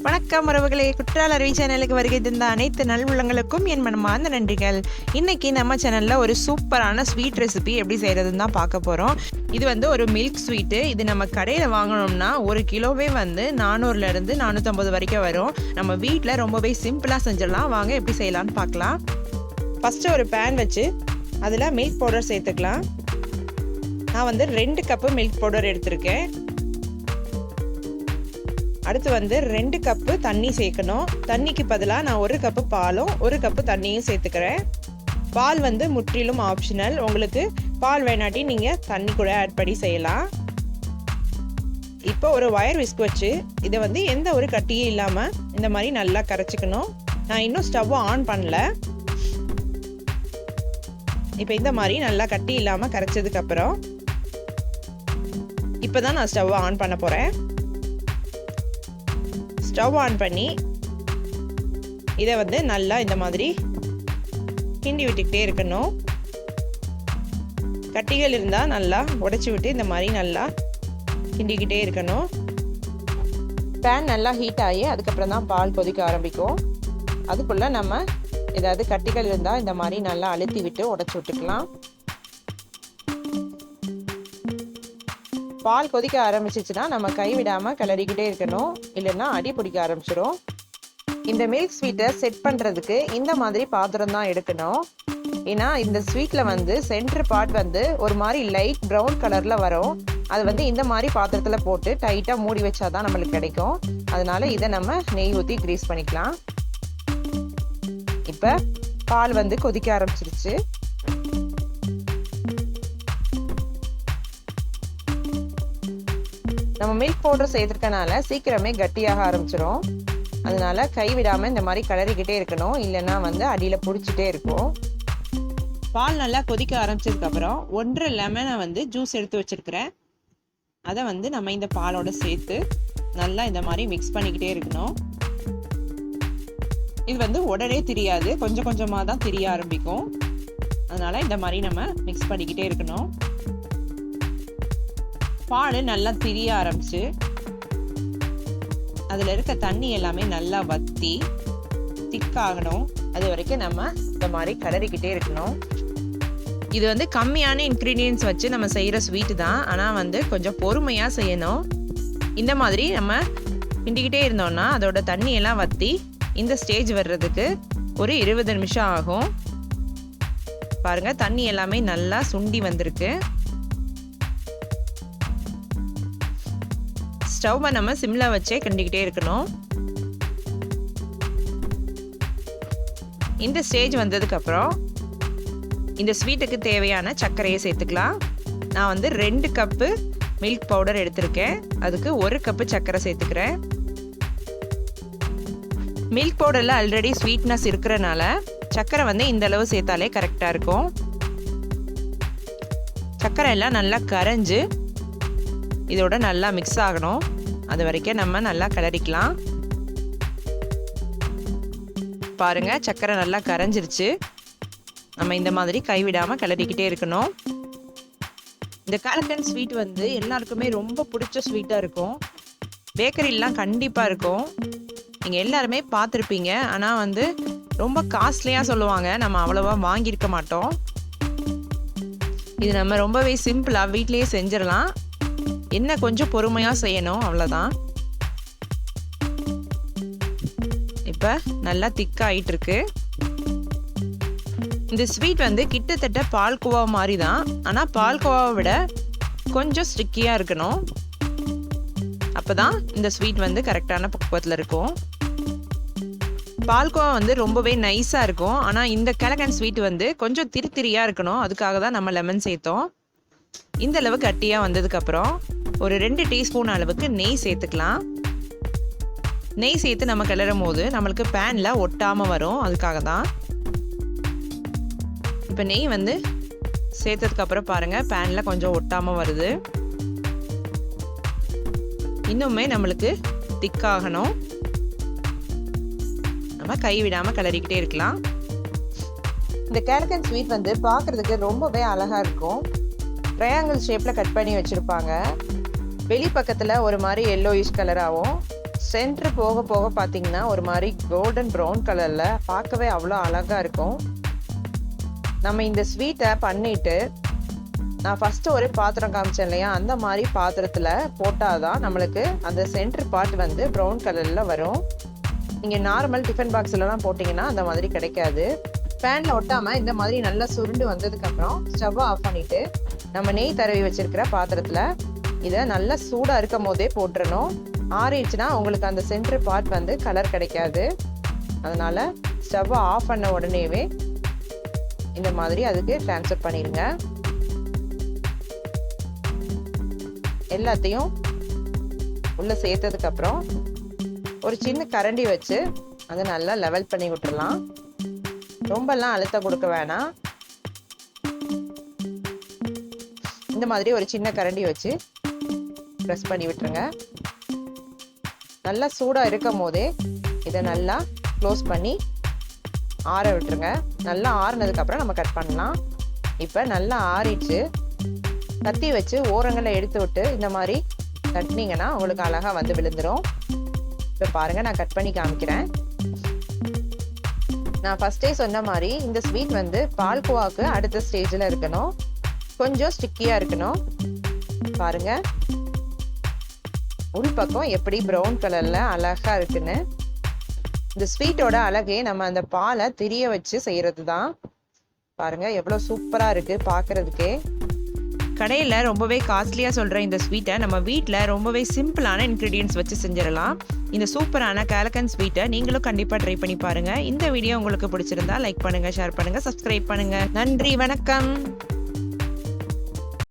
வணக்கம் உறவுகளே, குற்றால அருவி சேனலுக்கு வருகை தந்த அனைத்து நல்வுள்ளங்களுக்கும் என் மனமார்ந்த நன்றிகள். இன்னைக்கு நம்ம சேனலில் ஒரு சூப்பரான ஸ்வீட் ரெசிபி எப்படி செய்கிறதுன்னு தான் பார்க்க போகிறோம். இது ஒரு மில்க் ஸ்வீட்டு. இது நம்ம கடையில் வாங்கினோம்னா 1 கிலோவே 400லேருந்து 450 வரைக்கும் வரும். நம்ம வீட்டில் ரொம்பவே சிம்பிளாக செஞ்சிடலாம். வாங்க எப்படி செய்யலான்னு பார்க்கலாம். ஃபஸ்ட்டு ஒரு பேன் வச்சு அதில் மில்க் பவுடர் சேர்த்துக்கலாம். நான் 2 கப்பு மில்க் பவுடர் எடுத்திருக்கேன். அடுத்து 2 கப்பு தண்ணி சேர்க்கணும். தண்ணிக்கு பதிலாக நான் 1 கப்பு பாலும் 1 கப்பு தண்ணியும் சேர்த்துக்கிறேன். பால் முற்றிலும் ஆப்ஷனல். உங்களுக்கு பால் வேணாட்டி நீங்கள் தண்ணி கூட ஆட் பண்ணி செய்யலாம். இப்போ ஒரு வயர் விஸ்க் வச்சு இதை எந்த ஒரு கட்டியும் இல்லாமல் இந்த மாதிரி நல்லா கரைச்சிக்கணும். நான் இன்னும் ஸ்டவ்வை ஆன் பண்ணல. இப்போ இந்த மாதிரி நல்லா கட்டி இல்லாமல் கரைச்சதுக்கப்புறம் இப்போ தான் நான் ஸ்டவ்வை ஆன் பண்ண போகிறேன். ஸ்டவ் ஆன் பண்ணி இதை நல்லா இந்த மாதிரி கிண்டி விட்டுக்கிட்டே இருக்கணும். கட்டிகள் இருந்தால் நல்லா உடைச்சி விட்டு இந்த மாதிரி நல்லா கிண்டிக்கிட்டே இருக்கணும். பேன் நல்லா ஹீட் ஆகி அதுக்கப்புறம் தான் பால் கொதிக்க ஆரம்பிக்கும். அதுக்குள்ளே நம்ம ஏதாவது கட்டிகள் இருந்தால் இந்த மாதிரி நல்லா அழுத்தி விட்டு உடைச்சி விட்டுக்கலாம். பால் கொதிக்க ஆரம்பிச்சிச்சுன்னா நம்ம கைவிடாமல் கிளறிக்கிட்டே இருக்கணும், இல்லைன்னா அடி பிடிக்க ஆரம்பிச்சிடும். இந்த மில்க் ஸ்வீட்டை செட் பண்ணுறதுக்கு இந்த மாதிரி பாத்திரம் தான் எடுக்கணும். ஏன்னா இந்த ஸ்வீட்டில் சென்டர் பார்ட் ஒரு மாதிரி லைட் ப்ரௌன் கலரில் வரும். அது இந்த மாதிரி பாத்திரத்தில் போட்டு டைட்டாக மூடி வச்சா தான் நம்மளுக்கு கிடைக்கும். அதனால இதை நம்ம நெய் ஊற்றி கிரீஸ் பண்ணிக்கலாம். இப்போ பால் கொதிக்க ஆரம்பிச்சிருச்சு. நம்ம மில்க் பவுடர் சேர்த்துருக்கனால சீக்கிரமே கட்டியாக ஆரம்பிச்சிடும். அதனால கைவிடாமல் இந்த மாதிரி கிளறிக்கிட்டே இருக்கணும், இல்லைன்னா அடியில் பிடிச்சிட்டே இருக்கும். பால் நல்லா கொதிக்க ஆரம்பிச்சதுக்கப்புறம் 1 லெமனை ஜூஸ் எடுத்து வச்சிருக்கிறேன். அதை நம்ம இந்த பாலோட சேர்த்து நல்லா இந்த மாதிரி மிக்ஸ் பண்ணிக்கிட்டே இருக்கணும். இது உடனே திரியாது, கொஞ்சம் கொஞ்சமாக தான் திரிய ஆரம்பிக்கும். அதனால இந்த மாதிரி நம்ம மிக்ஸ் பண்ணிக்கிட்டே இருக்கணும். பால் நல்லா திரிய ஆரம்பிச்சு அதில் இருக்க தண்ணி எல்லாமே நல்லா வற்றி திக்காகணும். அது வரைக்கும் நம்ம இந்த மாதிரி கிளறிக்கிட்டே இருக்கணும். இது கம்மியான இன்க்ரீடியன்ஸ் வச்சு நம்ம செய்கிற ஸ்வீட்டு தான். ஆனால் கொஞ்சம் பொறுமையாக செய்யணும். இந்த மாதிரி நம்ம கிண்டிக்கிட்டே இருந்தோம்னா அதோட தண்ணியெல்லாம் வற்றி இந்த ஸ்டேஜ் வர்றதுக்கு ஒரு 20 நிமிஷம் ஆகும். பாருங்கள், தண்ணி எல்லாமே நல்லா சுண்டி வந்திருக்கு. ஸ்டவ்வை நம்ம சிம்ல வச்சே கிண்டிக்கிட்டே இருக்கணும். இந்த ஸ்டேஜ் வந்ததுக்கப்புறம் இந்த ஸ்வீட்டுக்கு தேவையான சர்க்கரையை சேர்த்துக்கலாம். நான் 2 கப்பு மில்க் பவுடர் எடுத்திருக்கேன். அதுக்கு 1 கப்பு சர்க்கரை சேர்த்துக்கிறேன். மில்க் பவுடரில் ஆல்ரெடி ஸ்வீட்னஸ் இருக்கிறனால சர்க்கரை இந்த அளவு சேர்த்தாலே கரெக்டாக இருக்கும். சர்க்கரை எல்லாம் நல்லா கரைஞ்சு இதோட நல்லா மிக்ஸ் ஆகணும். அது வரைக்கும் நம்ம நல்லா கிளறிக்கலாம். பாருங்க, சர்க்கரை நல்லா கரைஞ்சிருச்சு. நம்ம இந்த மாதிரி கைவிடாமல் கிளறிக்கிட்டே இருக்கணும். இந்த கலக்கண்ட் ஸ்வீட் எல்லாருக்குமே ரொம்ப பிடிச்ச ஸ்வீட்டாக இருக்கும். பேக்கரிலாம் கண்டிப்பாக இருக்கும். நீங்கள் எல்லாருமே பார்த்துருப்பீங்க. ஆனால் ரொம்ப காஸ்ட்லியாக சொல்லுவாங்க. நம்ம அவ்வளோவா வாங்கியிருக்க மாட்டோம். இது நம்ம ரொம்பவே சிம்பிளாக வீட்டிலேயே செஞ்சிடலாம். என்ன கொஞ்சம் பொறுமையாக செய்யணும், அவ்வளோதான். இப்போ நல்லா திக்காயிட்டு இருக்கு. இந்த ஸ்வீட் கிட்டத்தட்ட பால்கோவா மாதிரி தான். ஆனால் பால்கோவாவை விட கொஞ்சம் ஸ்டிக்கியாக இருக்கணும். அப்போ தான் இந்த ஸ்வீட் கரெக்டான பக்குவத்தில் இருக்கும். பால்கோவா ரொம்பவே நைஸாக இருக்கும். ஆனால் இந்த கலக்கண்ட் ஸ்வீட் கொஞ்சம் திரியாக இருக்கணும். அதுக்காக தான் நம்ம லெமன் சேர்த்தோம். இந்த அளவு கட்டியாக வந்ததுக்கப்புறம் ஒரு 2 டீஸ்பூன் அளவுக்கு நெய் சேர்த்துக்கலாம். நெய் சேர்த்து நம்ம கிளறும் போது நம்மளுக்கு பேனில் ஒட்டாமல் வரும். அதுக்காக தான். இப்போ நெய் சேர்த்ததுக்கப்புறம் பாருங்கள், பேனில் கொஞ்சம் ஒட்டாமல் வருது. இன்னுமே நம்மளுக்கு திக்காகணும். நம்ம கை விடாமல் கிளறிக்கிட்டே இருக்கலாம். இந்த கலக்கண்ட் ஸ்வீட் பார்க்குறதுக்கு ரொம்பவே அழகாக இருக்கும். ட்ரையாங்கிள் ஷேப்பில் கட் பண்ணி வச்சுருப்பாங்க. வெளி பக்கத்தில் ஒரு மாதிரி எல்லோயிஷ் கலராகவும் சென்டர் போக போக பார்த்தீங்கன்னா ஒரு மாதிரி கோல்டன் ப்ரௌன் கலரில் பார்க்கவே அவ்வளோ அழகாக இருக்கும். நம்ம இந்த ஸ்வீட்டை பண்ணிட்டு நான் ஃபஸ்ட்டு ஒரு பாத்திரம் காமிச்சேன் இல்லையா, அந்த மாதிரி பாத்திரத்தில் போட்டால் தான் நம்மளுக்கு அந்த சென்டர் பார்ட் வந்து ப்ரௌன் கலரில் வரும். நீங்கள் நார்மல் டிஃபன் பாக்ஸ்லலாம் போட்டிங்கன்னா அந்த மாதிரி கிடைக்காது. பேனில் ஒட்டாமல் இந்த மாதிரி நல்லா சுருண்டு வந்ததுக்கப்புறம் ஸ்டவ்வை ஆஃப் பண்ணிவிட்டு நம்ம நெய் தடவி வச்சுருக்கிற பாத்திரத்தில் இதை நல்லா சூடாக இருக்கும் போதே போட்டுறணும். ஆறிடுச்சுன்னா உங்களுக்கு அந்த சென்டர் பார்ட் வந்து கலர் கிடைக்காது. அதனால் ஸ்டவ்வை ஆஃப் பண்ண உடனேவே இந்த மாதிரி அதுக்கு ட்ரான்ஸ்ஃபர் பண்ணிடுங்க. எல்லாத்தையும் உள்ளே சேர்த்ததுக்கப்புறம் ஒரு சின்ன கரண்டி வச்சு அதை நல்லா லெவல் பண்ணி விட்டுடலாம். ரொம்பலாம் அழுத்தம் கொடுக்க வேணாம். இந்த மாதிரி ஒரு சின்ன கரண்டி வச்சு ப்ரெஸ் பண்ணி விட்டுருங்க. நல்லா சூடாக இருக்கும் போதே இதை நல்லா க்ளோஸ் பண்ணி ஆற விட்டுருங்க. நல்லா ஆறுனதுக்கப்புறம் நம்ம கட் பண்ணலாம். இப்போ நல்லா ஆறிடுச்சு. கத்தி வச்சு ஓரங்களை எடுத்து விட்டு இந்த மாதிரி தட்டினீங்கன்னா உங்களுக்கு அழகாக வந்து விழுந்துடும். இப்போ பாருங்கள், நான் கட் பண்ணி காமிக்கிறேன். நான் ஃபஸ்ட்டே சொன்ன மாதிரி இந்த ஸ்வீட் வந்து பால்கோவாக்கு அடுத்த ஸ்டேஜில் இருக்கணும். கொஞ்சம் ஸ்டிக்கியாக இருக்கணும். பாருங்கள், உள்பக்கம் எப்படி ப்ரௌன் கலரில் அழகாக இருக்குன்னு. இந்த ஸ்வீட்டோட அழகே நம்ம அந்த பாலை திரிய வச்சு செய்கிறது தான். பாருங்கள் எவ்வளோ சூப்பராக இருக்குது பார்க்குறதுக்கே. கடையில் ரொம்பவே காஸ்ட்லியாக சொல்கிற இந்த ஸ்வீட்டை நம்ம வீட்டில் ரொம்பவே சிம்பிளான இன்க்ரீடியன்ட்ஸ் வச்சு செஞ்சிடலாம். இந்த சூப்பரான காலக்கண்ட் ஸ்வீட்டை நீங்களும் கண்டிப்பாக ட்ரை பண்ணி பாருங்கள். இந்த வீடியோ உங்களுக்கு பிடிச்சிருந்தா லைக் பண்ணுங்கள், ஷேர் பண்ணுங்கள், சப்ஸ்கிரைப் பண்ணுங்கள். நன்றி, வணக்கம்.